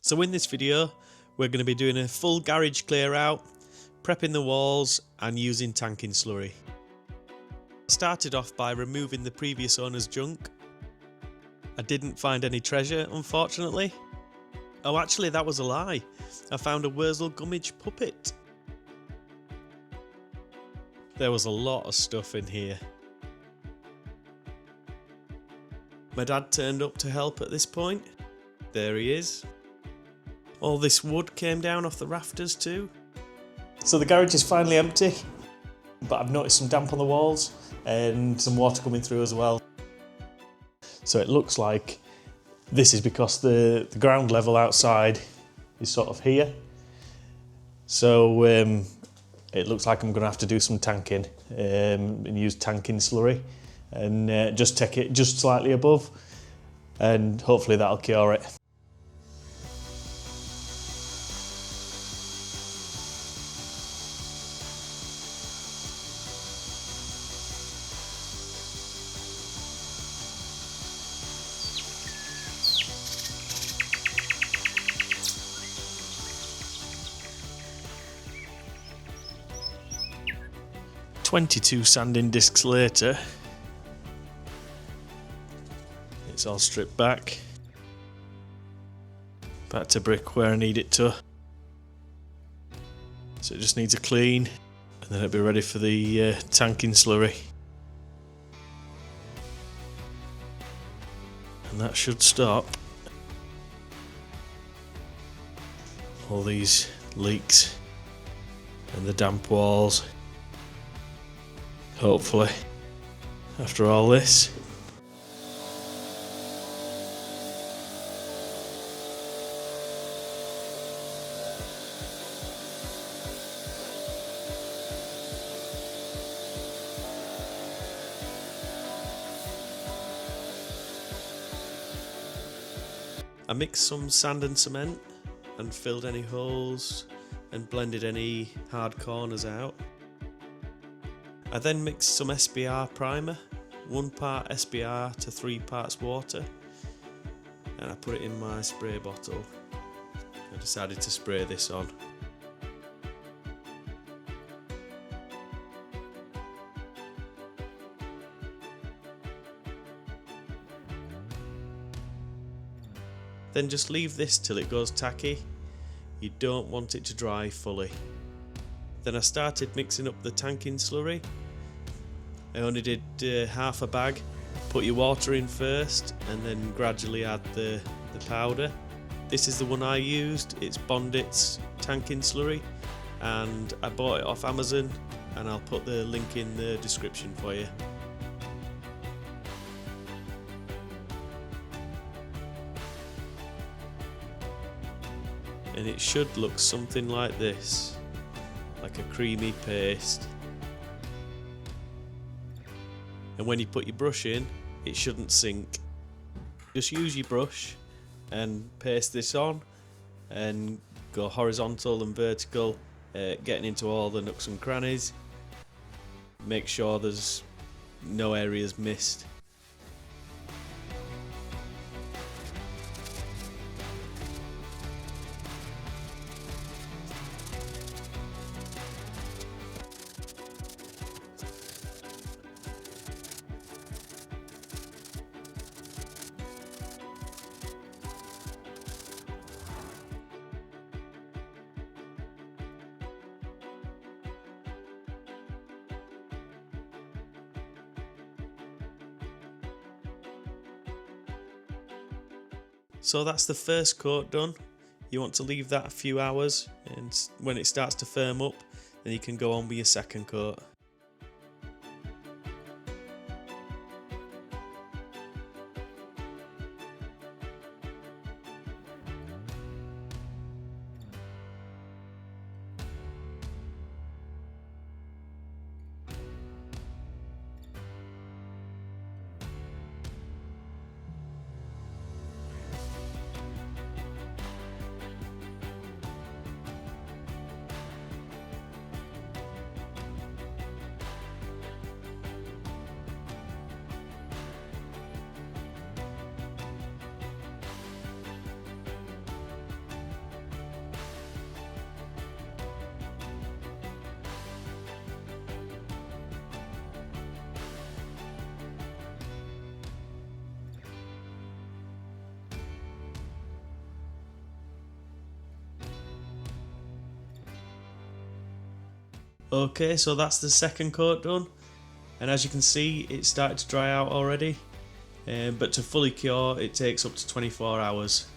So in this video, we're going to be doing a full garage clear out, prepping the walls and using tanking slurry. I started off by removing the previous owner's junk. I didn't find any treasure, unfortunately. Oh, actually that was a lie. I found a Wurzel Gummidge puppet. There was a lot of stuff in here. My dad turned up to help at this point. There he is. All this wood came down off the rafters too. So the garage is finally empty, but I've noticed some damp on the walls and some water coming through as well. So it looks like this is because the ground level outside is sort of here. So it looks like I'm going to have to do some tanking and use tanking slurry and just take it just slightly above, and hopefully that'll cure it. "22 sanding discs later, it's all stripped back to brick where I need it to. So it just needs a clean and then it'll be ready for the tanking slurry. And that should stop all these leaks and the damp walls. Hopefully, after all this. I mixed some sand and cement and filled any holes and blended any hard corners out. I then mixed some SBR primer, 1 part SBR to 3 parts water, and I put it in my spray bottle. I decided to spray this on. Then just leave this till it goes tacky. You don't want it to dry fully. Then I started mixing up the tanking slurry. I only did half a bag. Put your water in first and then gradually add the powder. This is the one I used. It's Bondit's tanking slurry and I bought it off Amazon, and I'll put the link in the description for you. And it should look something like this, like a creamy paste. And when you put your brush in, it shouldn't sink. Just use your brush and paste this on and go horizontal and vertical, getting into all the nooks and crannies. Make sure there's no areas missed. So that's the first coat done. You want to leave that a few hours, and when it starts to firm up, then you can go on with your second coat. Okay, so that's the second coat done, and as you can see it's started to dry out already, but to fully cure it takes up to 24 hours.